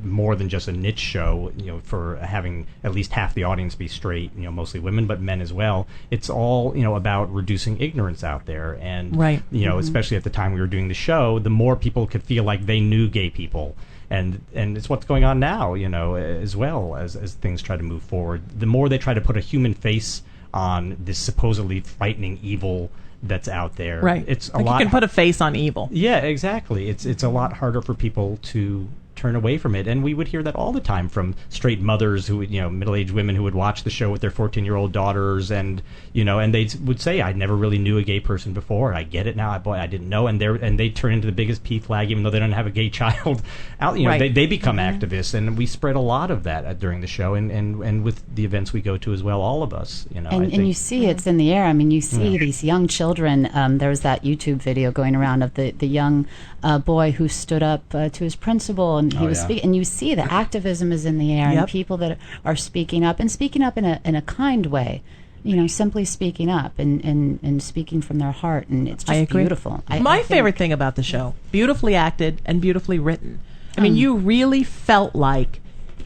More than just a niche show. For having at least half the audience be straight. Mostly women, but men as well. It's all about reducing ignorance out there, and especially at the time we were doing the show, the more people could feel like they knew gay people. And it's what's going on now, as well as things try to move forward. The more they try to put a human face on this supposedly frightening evil that's out there. Right. It's you can put a face on evil. Yeah, exactly. It's a lot harder for people to turn away from it, and we would hear that all the time from straight mothers who would, middle-aged women who would watch the show with their 14-year-old daughters, and they would say, I never really knew a gay person before. I get it now. I didn't know, and they turn into the biggest P flag, even though they don't have a gay child. Out, they become activists, and we spread a lot of that during the show, and with the events we go to as well. All of us, and you see it's in the air. I mean, you see these young children. There was that YouTube video going around of the young boy who stood up to his principal, and he was speaking, and you see the activism is in the air, and people that are speaking up in a kind way, simply speaking up and speaking from their heart, and it's just beautiful. My favorite thing about the show, beautifully acted and beautifully written. I mean, you really felt like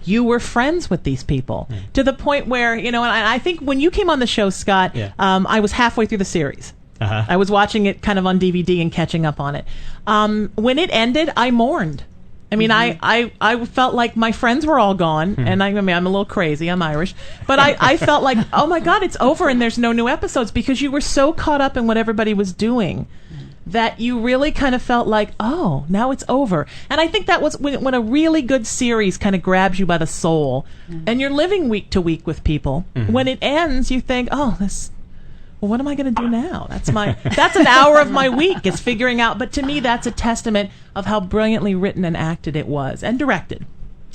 you were friends with these people to the point where, and I think when you came on the show, Scott, I was halfway through the series. I was watching it kind of on DVD and catching up on it. When it ended, I mourned. I mean, I felt like my friends were all gone, and I'm a little crazy. I'm Irish, but I felt like, oh my God, it's over, and there's no new episodes, because you were so caught up in what everybody was doing that you really kind of felt like, oh, now it's over. And I think that was when a really good series kind of grabs you by the soul, and you're living week to week with people. When it ends, you think, oh, well, what am I going to do now? That's an hour of my week is figuring out. But to me, that's a testament of how brilliantly written and acted it was and directed.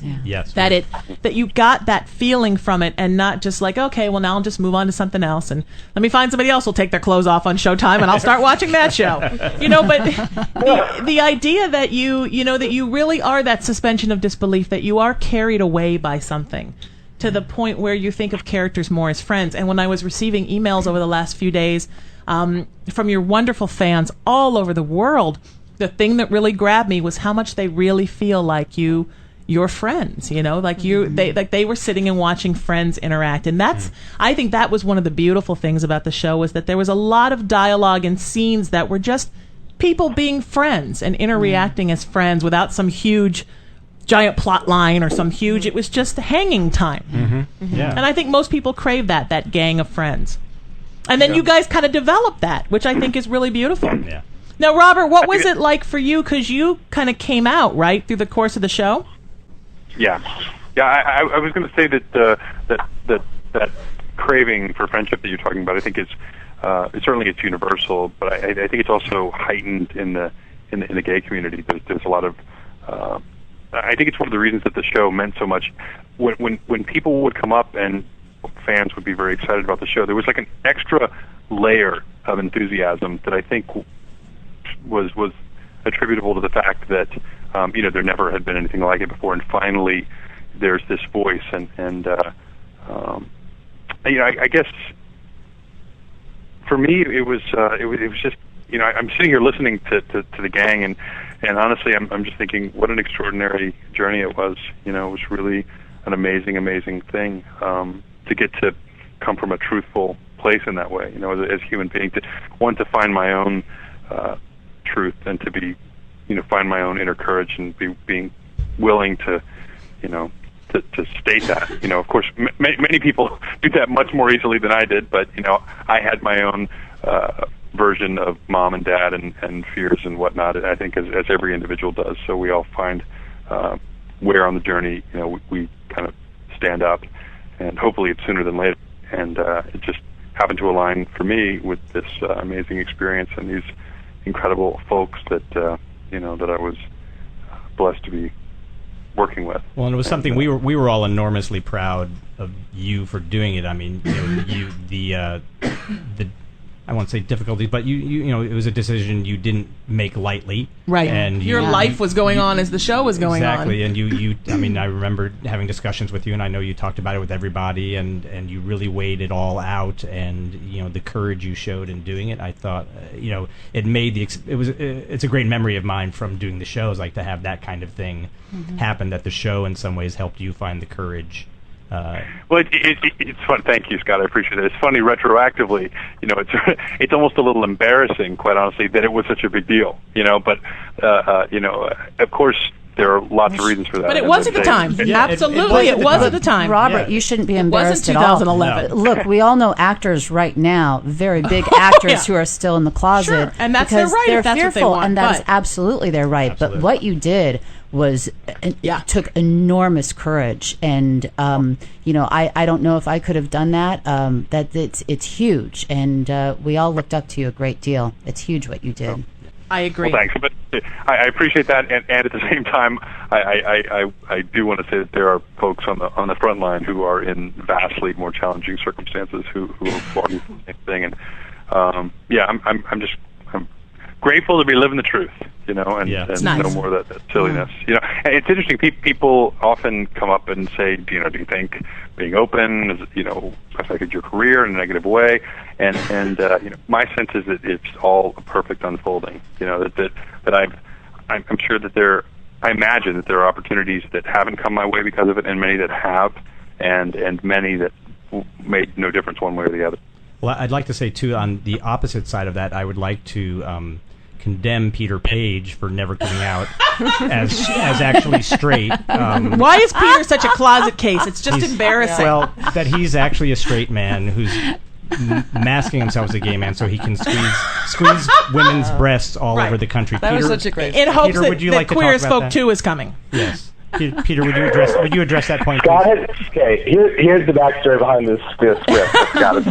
Yeah. Yes. That you got that feeling from it, and not just like, okay, well, now I'll just move on to something else, and let me find somebody else who'll take their clothes off on Showtime, and I'll start watching that show. But the idea that that you really are that suspension of disbelief, that you are carried away by something to the point where you think of characters more as friends. And when I was receiving emails over the last few days from your wonderful fans all over the world, the thing that really grabbed me was how much they really feel like your friends, they were sitting and watching friends interact. And I think that was one of the beautiful things about the show, was that there was a lot of dialogue and scenes that were just people being friends and interacting as friends without some huge giant plot line or it was just hanging time. Yeah. And I think most people crave that gang of friends. And then you guys kind of developed that, which I think is really beautiful. Yeah. Now, Robert, what was it like for you? Because you kind of came out, right, through the course of the show? Yeah. I was going to say that craving for friendship that you're talking about, I think is certainly it's universal, but I think it's also heightened in the gay community. There's a lot of I think it's one of the reasons that the show meant so much. When people would come up and fans would be very excited about the show, there was like an extra layer of enthusiasm that I think was attributable to the fact that there never had been anything like it before, and finally there's this voice, and I guess for me it was just I'm sitting here listening to the gang, and honestly I'm just thinking what an extraordinary journey it was. It was really an amazing thing to get to come from a truthful place in that way. As a human being, to find my own truth, and to be find my own inner courage, and being willing to state that. Of course, many people do that much more easily than I did, but I had my own version of mom and dad and fears and whatnot, and I think as every individual does. So we all find where on the journey we kind of stand up, and hopefully it's sooner than later. And it just happened to align for me with this amazing experience and these incredible folks that that I was blessed to be working with. Well, and it was something we were all enormously proud of you for doing it. I mean, the I won't say difficulties, but it was a decision you didn't make lightly. Right. And your life was going on as the show was going on. Exactly. And I mean, I remember having discussions with you, and I know you talked about it with everybody, and you really weighed it all out, and the courage you showed in doing it. I thought, it made it's a great memory of mine from doing the shows, like to have that kind of thing happen, that the show in some ways helped you find the courage. Well, it's fun. Thank you, Scott. I appreciate it. It's funny retroactively. It's almost a little embarrassing, quite honestly, that it was such a big deal. But of course, there are lots of reasons for that. But it was at the time. Absolutely, it was at the time. Robert, you shouldn't be embarrassed at all. It wasn't 2011. Look, we all know actors right now, very big actors who are still in the closet. Sure, and that's their right. They're if that's fearful, what they want, and that's absolutely their right. Absolutely. But what you did was took enormous courage, and I don't know if I could have done that. That it's huge, and we all looked up to you a great deal. It's huge what you did. I agree. Well, thanks. But I appreciate that, and at the same time, I do want to say that there are folks on the front line who are in vastly more challenging circumstances who are walking through the same thing, and I'm grateful to be living the truth, and nice. No more of that silliness. And it's interesting. People often come up and say, do you think being open has affected your career in a negative way? And my sense is that it's all a perfect unfolding. I'm sure that I imagine that there are opportunities that haven't come my way because of it, and many that have, and many that made no difference one way or the other. Well, I'd like to say too, on the opposite side of that, I would like to condemn Peter Paige for never coming out as actually straight. Why is Peter such a closet case? It's just embarrassing. Well, that he's actually a straight man who's masking himself as a gay man so he can squeeze women's breasts all over the country. That was such a great. In hopes Peter, that Queer as Folk 2 is coming. Yes. Peter, would you address that point? Scott, here's the backstory behind this script. Scott,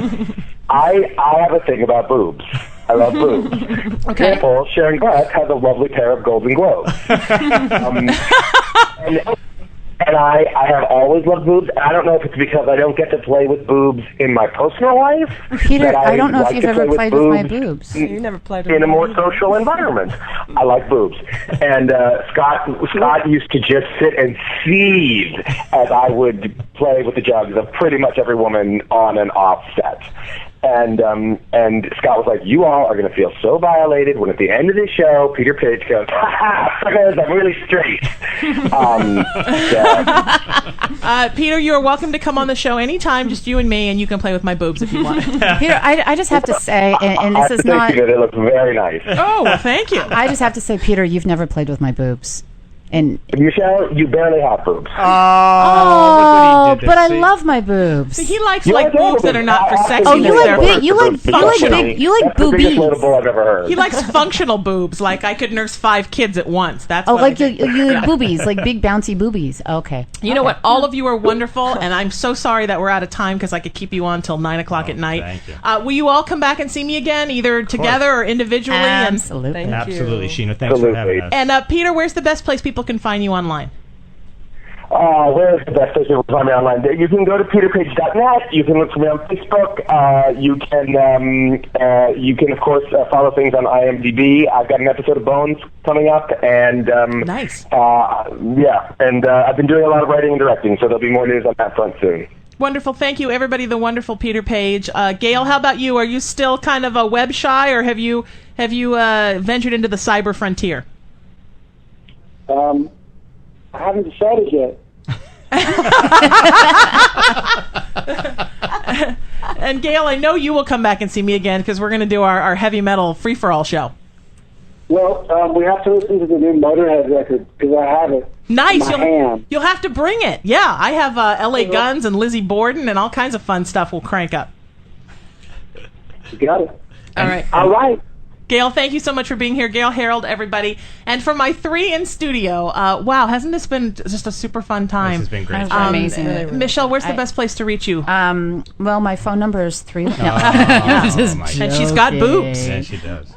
I have a thing about boobs. I love boobs. For example, Sharon Gless has a lovely pair of Golden Globes. And I have always loved boobs. I don't know if it's because I don't get to play with boobs in my personal life. Peter, I don't know if you've ever played with my boobs. You never played with in a more social environment. I like boobs. And Scott used to just sit and seethe as I would play with the jugs of pretty much every woman on and off set. And Scott was like, you all are going to feel so violated when at the end of the show, Peter Paige goes, ha ha, I'm really straight. Peter, you are welcome to come on the show anytime, just you and me, and you can play with my boobs if you want. Peter, I just have to say, and this is not... They look very nice. Oh, well, thank you. I just have to say, Peter, you've never played with my boobs. And Michelle, you barely have boobs. Oh, but I love my boobs. See, he likes boobs that are not for sexy. Oh, you like big? You like boobies? That's the biggest I've ever heard. He likes functional boobs, like I could nurse 5 kids at once. That's like you like boobies, like big bouncy boobies. Okay. You know what? All of you are wonderful, and I'm so sorry that we're out of time because I could keep you on till 9:00 at night. Thank you. Will you all come back and see me again, either together or individually? Absolutely. Absolutely, Sheena. Thanks for having us. And Peter, where's the best place people can find you online? Where's the best place to find me online? You can go to peterpage.net. You can look for me on Facebook. You can of course follow things on IMDb. I've got an episode of Bones coming up, and nice. And I've been doing a lot of writing and directing, so there'll be more news on that front soon. Wonderful. Thank you, everybody. The wonderful Peter Paige. Gale, how about you? Are you still kind of a web shy, or have you ventured into the cyber frontier? I haven't decided yet. And Gale, I know you will come back and see me again because we're going to do our heavy metal free-for-all show. Well, we have to listen to the new Motorhead record because I have it. Nice. In my hand. You'll have to bring it. Yeah, I have L.A. Guns and Lizzie Borden and all kinds of fun stuff we'll crank up. You got it. All right. All right. Gale, thank you so much for being here. Gale Harold, everybody. And for my 3 in studio, wow, hasn't this been just a super fun time? This has been great. Amazing. Michelle, where's the best place to reach you? Well, my phone number is 3. And she's got boobs. Yeah, she does.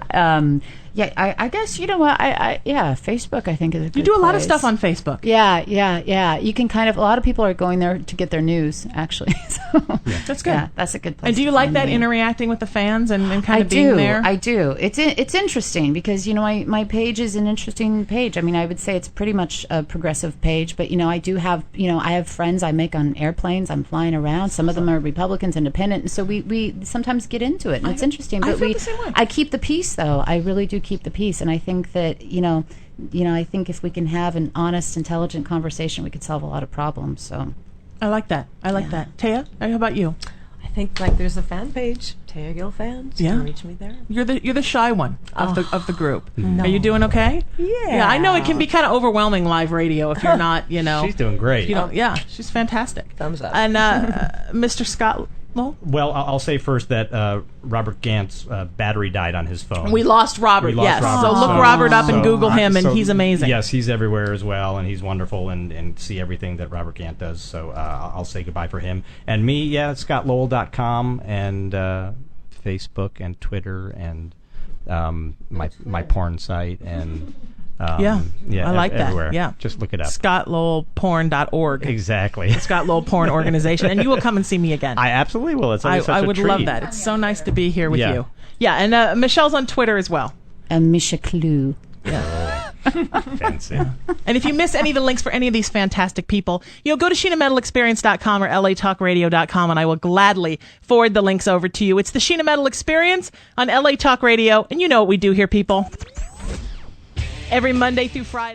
Yeah, I guess, you know what, Facebook I think is a good You do a lot of place. stuff on Facebook. Yeah. You can kind of, a lot of people are going there to get their news, actually. So, that's good. Yeah, that's a good place. And do you to like find that me. interacting with the fans and kind of being there? I do. It's interesting because, you know, my page is an interesting page. I mean, I would say it's pretty much a progressive page, but, you know, I do have, you know, I have friends I make on airplanes. I'm flying around. Some of them are Republicans, independent, and so we sometimes get into it, and it's interesting. But I feel the same way. I keep the peace, though. I really do keep the peace, and I think that, you know, I think if we can have an honest, intelligent conversation, we could solve a lot of problems. So, I like that. Thea, how about you? I think there's a fan page, Thea Gill fans. You can reach me there. You're the shy one of the group. No. Are you doing okay? Yeah. I know it can be kind of overwhelming live radio if you're not, you know. She's doing great. You know, she's fantastic. Thumbs up. And Mr. Scott Lowell? Well, I'll say first that Robert Gant's battery died on his phone. We lost Robert, yes. So look Robert up and Google him, and he's amazing. Yes, he's everywhere as well, and he's wonderful, and see everything that Robert Gant does. So I'll say goodbye for him. And me, ScottLowell.com, and Facebook, and Twitter, and my porn site, and... I like everywhere. that. Yeah. Just look it up. ScottLowellPorn.org. Exactly. Scott Lowell Porn Organization. And you will come and see me again. I absolutely will. It's always such a would treat. love that. It's so nice to be here with you. Yeah, and Michelle's on Twitter as well. Misha Clue. Fancy. And if you miss any of the links for any of these fantastic people, go to SheenaMetalExperience.com or LATalkRadio.com, and I will gladly forward the links over to you. It's the Sheena Metal Experience on LA Talk Radio, and you know what we do here, people. Every Monday through Friday.